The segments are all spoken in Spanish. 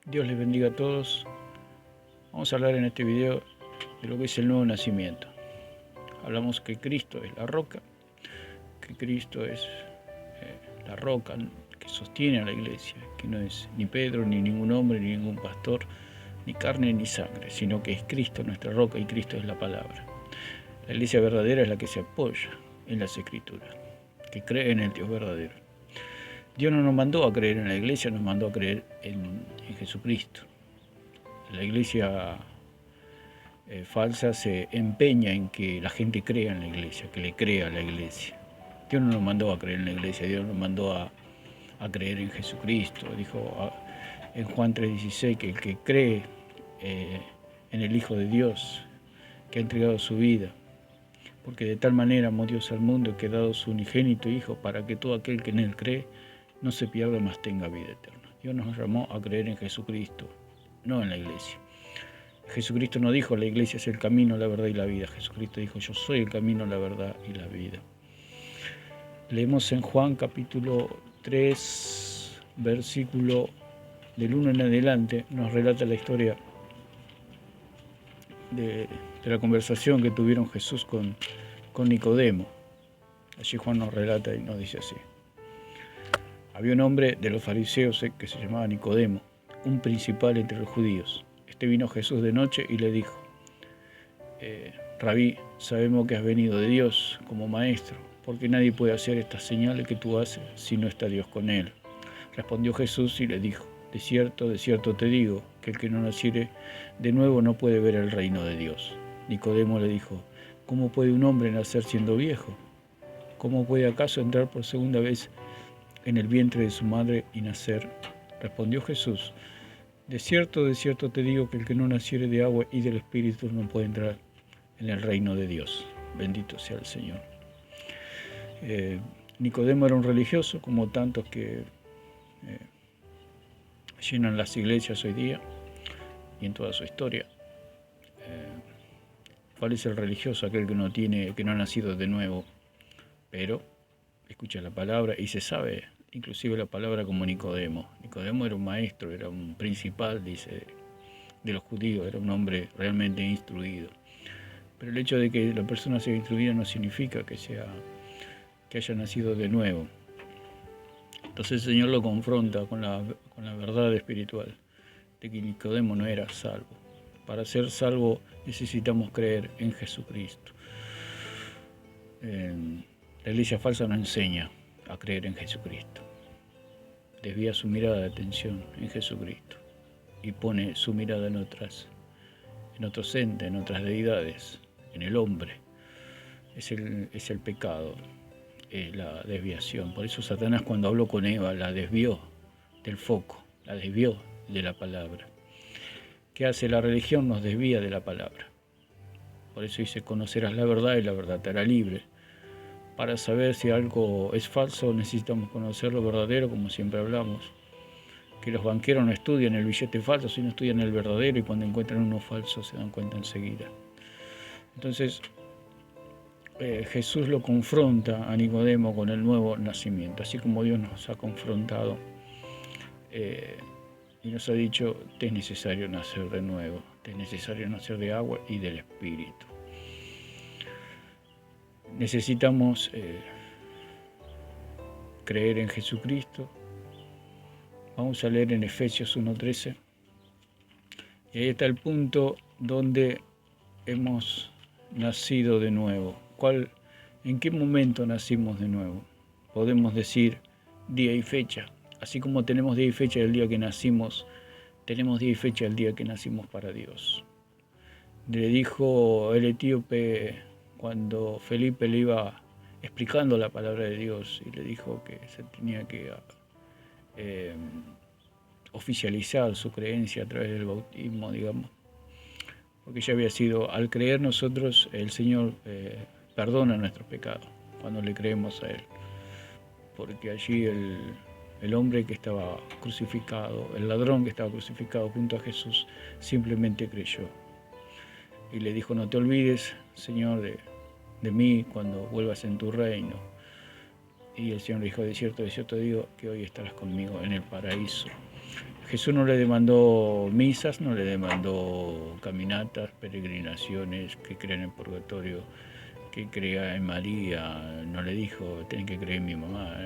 Dios les bendiga a todos. Vamos a hablar en este video de lo que es el nuevo nacimiento. Hablamos que Cristo es la roca, que Cristo es la roca que sostiene a la iglesia, que no es ni Pedro, ni ningún hombre, ni ningún pastor, ni carne, ni sangre, sino que es Cristo nuestra roca y Cristo es la palabra. La iglesia verdadera es la que se apoya en las Escrituras, que cree en el Dios verdadero. Dios no nos mandó a creer en la iglesia, nos mandó a creer en Jesucristo. La iglesia falsa se empeña en que la gente crea en la iglesia, que le crea a la iglesia. Dios no nos mandó a creer en la iglesia, Dios nos mandó a creer en Jesucristo. Dijo en Juan 3:16 que el que cree en el Hijo de Dios, que ha entregado su vida, porque de tal manera amó Dios al mundo que ha dado su unigénito Hijo para que todo aquel que en él cree no se pierda, mas tenga vida eterna. Dios nos llamó a creer en Jesucristo, no en la iglesia. Jesucristo no dijo la iglesia es el camino, la verdad y la vida. Jesucristo dijo yo soy el camino, la verdad y la vida. Leemos en Juan capítulo 3, versículo del 1 en adelante, nos relata la historia de la conversación que tuvieron Jesús con Nicodemo. Allí Juan nos relata y nos dice así. Había un hombre de los fariseos que se llamaba Nicodemo, un principal entre los judíos. Este vino Jesús de noche y le dijo, Rabí, sabemos que has venido de Dios como maestro, porque nadie puede hacer estas señales que tú haces si no está Dios con él. Respondió Jesús y le dijo, de cierto te digo, que el que no naciere de nuevo no puede ver el reino de Dios. Nicodemo le dijo, ¿cómo puede un hombre nacer siendo viejo? ¿Cómo puede acaso entrar por segunda vez en el vientre de su madre y nacer? Respondió Jesús, de cierto te digo que el que no naciere de agua y del Espíritu no puede entrar en el reino de Dios. Bendito sea el Señor. Nicodemo era un religioso, como tantos que llenan las iglesias hoy día y en toda su historia. ¿Cuál es el religioso? Aquel que no ha nacido de nuevo, pero escucha la palabra y se sabe inclusive la palabra como Nicodemo. Nicodemo era un maestro, era un principal, dice, de los judíos, era un hombre realmente instruido. Pero el hecho de que la persona sea instruida no significa que haya nacido de nuevo. Entonces el Señor lo confronta con la verdad espiritual, de que Nicodemo no era salvo. Para ser salvo necesitamos creer en Jesucristo. La iglesia falsa nos enseña a creer en Jesucristo. Desvía su mirada de atención en Jesucristo y pone su mirada en otros entes, en otras deidades, en el hombre. Es el pecado, es la desviación. Por eso Satanás, cuando habló con Eva, la desvió del foco, la desvió de la palabra. ¿Qué hace la religión? Nos desvía de la palabra. Por eso dice, conocerás la verdad y la verdad te hará libre. Para saber si algo es falso necesitamos conocer lo verdadero, como siempre hablamos. Que los banqueros no estudian el billete falso, sino estudian el verdadero, y cuando encuentran uno falso se dan cuenta enseguida. Entonces Jesús lo confronta a Nicodemo con el nuevo nacimiento, así como Dios nos ha confrontado y nos ha dicho, te es necesario nacer de nuevo, te es necesario nacer de agua y del Espíritu. Necesitamos creer en Jesucristo. Vamos a leer en Efesios 1:13. Y ahí está el punto donde hemos nacido de nuevo. ¿En qué momento nacimos de nuevo? Podemos decir día y fecha. Así como tenemos día y fecha del día que nacimos, tenemos día y fecha del día que nacimos para Dios. Le dijo el etíope cuando Felipe le iba explicando la palabra de Dios y le dijo que se tenía que oficializar su creencia a través del bautismo, digamos, porque ya había sido, al creer nosotros, el Señor perdona nuestros pecados cuando le creemos a Él, porque allí el hombre que estaba crucificado, el ladrón que estaba crucificado junto a Jesús, simplemente creyó y le dijo, no te olvides, Señor, de mí cuando vuelvas en tu reino. Y el Señor le dijo, de cierto digo que hoy estarás conmigo en el paraíso. Jesús no le demandó misas, no le demandó caminatas, peregrinaciones, que crea en el purgatorio, que crea en María, no le dijo, tienen que creer en mi mamá.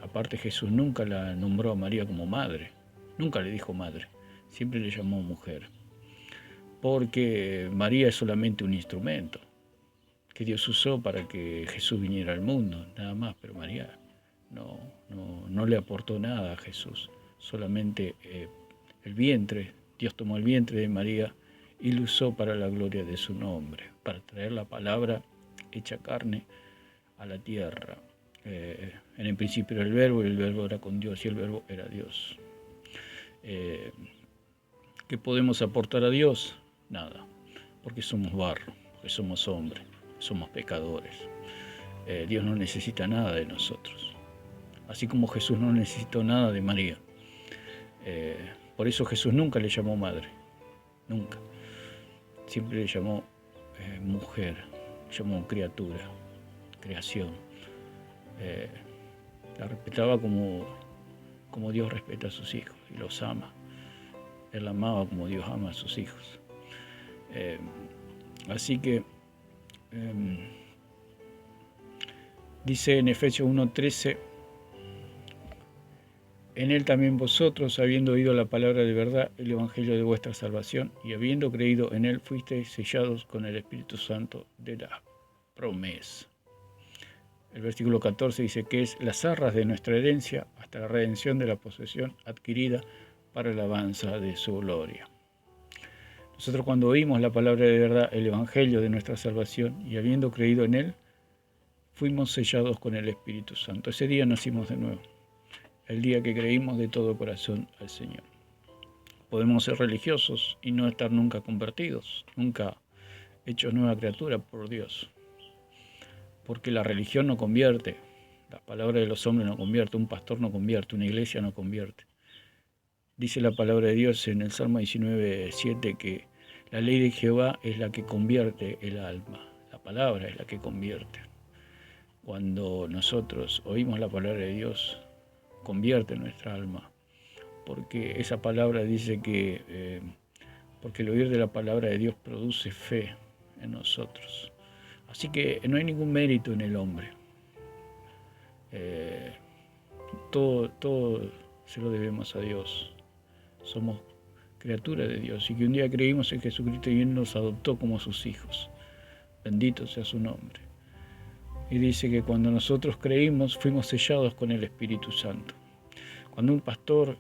Aparte Jesús nunca la nombró a María como madre, nunca le dijo madre, siempre le llamó mujer, porque María es solamente un instrumento que Dios usó para que Jesús viniera al mundo, nada más, pero María no le aportó nada a Jesús, solamente el vientre. Dios tomó el vientre de María y lo usó para la gloria de su nombre, para traer la palabra hecha carne a la tierra. En el principio era el Verbo, y el Verbo era con Dios, y el Verbo era Dios. ¿Qué podemos aportar a Dios? Nada, porque somos barro, porque somos hombres, somos pecadores. Dios no necesita nada de nosotros, así como Jesús no necesitó nada de María. Por eso Jesús nunca le llamó madre, nunca. Siempre le llamó mujer, le llamó criatura, creación. La respetaba como Dios respeta a sus hijos y los ama. Él la amaba como Dios ama a sus hijos. Así que dice en Efesios 1:13, en él también vosotros, habiendo oído la palabra de verdad, el evangelio de vuestra salvación, y habiendo creído en él, fuisteis sellados con el Espíritu Santo de la promesa. El versículo 14 dice que es las arras de nuestra herencia hasta la redención de la posesión adquirida para la alabanza de su gloria. Nosotros cuando oímos la palabra de verdad, el evangelio de nuestra salvación, y habiendo creído en él, fuimos sellados con el Espíritu Santo. Ese día nacimos de nuevo, el día que creímos de todo corazón al Señor. Podemos ser religiosos y no estar nunca convertidos, nunca hechos nueva criatura por Dios. Porque la religión no convierte, la palabra de los hombres no convierte, un pastor no convierte, una iglesia no convierte. Dice la palabra de Dios en el Salmo 19:7 que la ley de Jehová es la que convierte el alma, la palabra es la que convierte. Cuando nosotros oímos la palabra de Dios, convierte nuestra alma, porque esa palabra dice que, porque el oír de la palabra de Dios produce fe en nosotros. Así que no hay ningún mérito en el hombre. Todo se lo debemos a Dios. Somos criaturas de Dios y que un día creímos en Jesucristo y Él nos adoptó como sus hijos. Bendito sea su nombre. Y dice que cuando nosotros creímos fuimos sellados con el Espíritu Santo. Cuando un pastor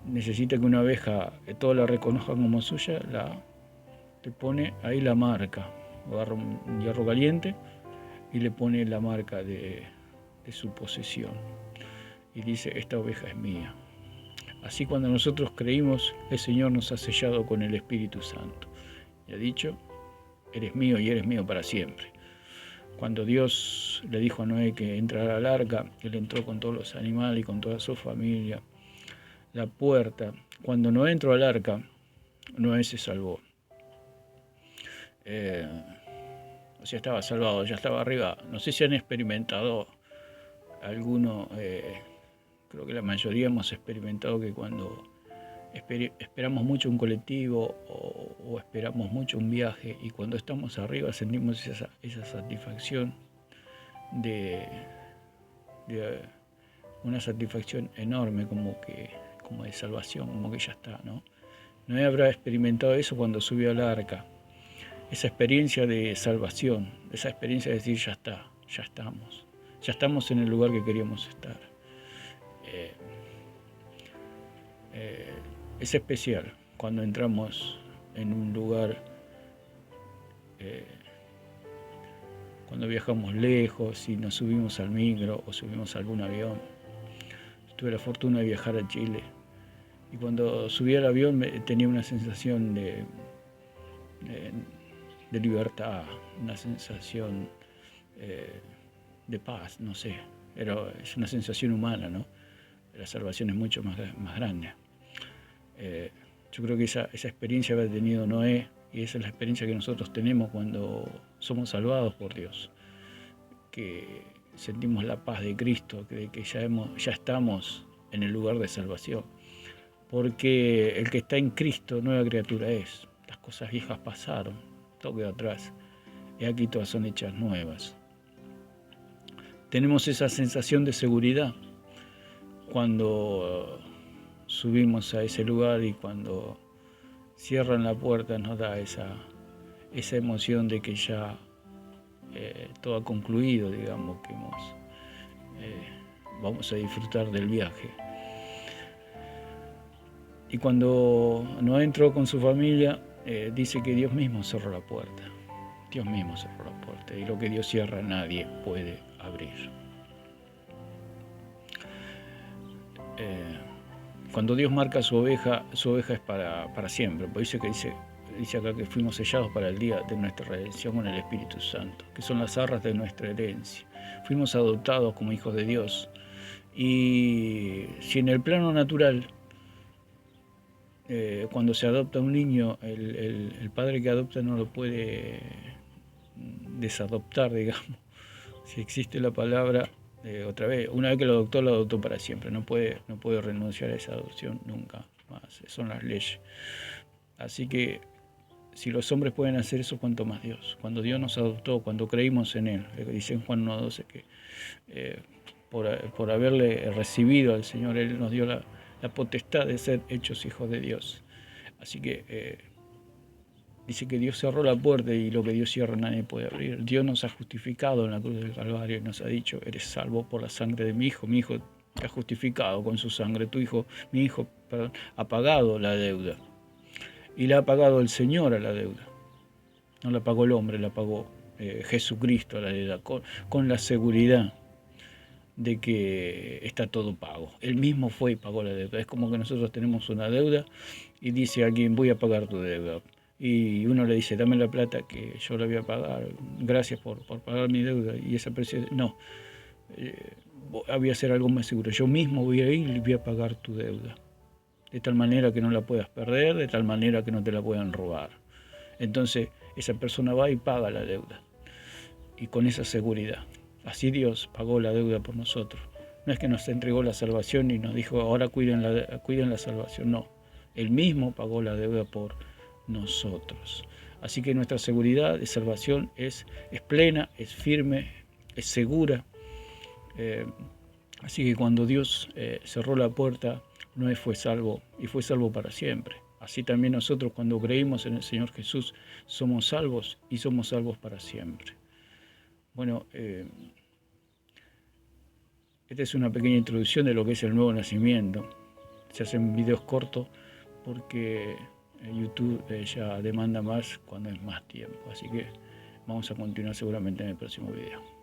necesita que una oveja todos la reconozcan como suya, le pone ahí la marca, agarra un hierro caliente y le pone la marca de su posesión y dice, esta oveja es mía. Así cuando nosotros creímos, el Señor nos ha sellado con el Espíritu Santo y ha dicho, eres mío y eres mío para siempre. Cuando Dios le dijo a Noé que entrara al arca, él entró con todos los animales y con toda su familia. La puerta, cuando Noé entró al arca, Noé se salvó. O sea, estaba salvado, ya estaba arriba. No sé si han experimentado alguno, creo que la mayoría hemos experimentado que cuando esperamos mucho un colectivo o esperamos mucho un viaje y cuando estamos arriba sentimos esa satisfacción de una satisfacción enorme como de salvación, como que ya está, ¿no? No habrá experimentado eso cuando subió al arca. Esa experiencia de salvación, esa experiencia de decir ya está, ya estamos en el lugar que queríamos estar. Es especial cuando entramos en un lugar, cuando viajamos lejos y nos subimos al micro o subimos a algún avión. Tuve la fortuna de viajar a Chile y cuando subí al avión tenía una sensación de libertad, una sensación de paz, no sé, pero es una sensación humana, ¿no? La salvación es mucho más grande. Yo creo que esa experiencia había tenido Noé y esa es la experiencia que nosotros tenemos cuando somos salvados por Dios, que sentimos la paz de Cristo, de que ya estamos en el lugar de salvación. Porque el que está en Cristo, nueva criatura es. Las cosas viejas pasaron, todo quedó atrás. Y aquí todas son hechas nuevas. Tenemos esa sensación de seguridad cuando subimos a ese lugar y cuando cierran la puerta nos da esa emoción de que ya todo ha concluido, digamos, que vamos a disfrutar del viaje. Y cuando Noé entró con su familia, dice que Dios mismo cerró la puerta. Dios mismo cerró la puerta. Y lo que Dios cierra nadie puede abrir. Cuando Dios marca su oveja es para siempre. Por eso que dice acá que fuimos sellados para el día de nuestra redención con el Espíritu Santo, que son las arras de nuestra herencia. Fuimos adoptados como hijos de Dios. Y si en el plano natural, cuando se adopta un niño, el padre que adopta no lo puede desadoptar, digamos. Si existe la palabra, otra vez, una vez que lo adoptó para siempre. No puede renunciar a esa adopción nunca más. Son las leyes. Así que si los hombres pueden hacer eso, cuanto más Dios. Cuando Dios nos adoptó, cuando creímos en Él, dice en Juan 1:12 que por haberle recibido al Señor, Él nos dio la potestad de ser hechos hijos de Dios. Así que dice que Dios cerró la puerta y lo que Dios cierra nadie puede abrir. Dios nos ha justificado en la cruz del Calvario y nos ha dicho, eres salvo por la sangre de mi Hijo te ha justificado con su sangre, mi Hijo, ha pagado la deuda. Y la ha pagado el Señor a la deuda. No la pagó el hombre, la pagó Jesucristo a la deuda, con la seguridad de que está todo pago. Él mismo fue y pagó la deuda. Es como que nosotros tenemos una deuda y dice alguien, voy a pagar tu deuda. Y uno le dice, dame la plata que yo la voy a pagar, gracias por pagar mi deuda. Y esa persona, no, voy a hacer algo más seguro. Yo mismo voy a ir y voy a pagar tu deuda. De tal manera que no la puedas perder, de tal manera que no te la puedan robar. Entonces esa persona va y paga la deuda. Y con esa seguridad. Así Dios pagó la deuda por nosotros. No es que nos entregó la salvación y nos dijo, ahora cuiden la salvación. No, Él mismo pagó la deuda por nosotros. Así que nuestra seguridad de salvación es plena, es firme, es segura. Así que cuando Dios cerró la puerta, Noé fue salvo y fue salvo para siempre. Así también nosotros cuando creímos en el Señor Jesús somos salvos y somos salvos para siempre. Bueno, esta es una pequeña introducción de lo que es el nuevo nacimiento. Se hacen videos cortos porque YouTube ya demanda más cuando es más tiempo. Así que vamos a continuar seguramente en el próximo video.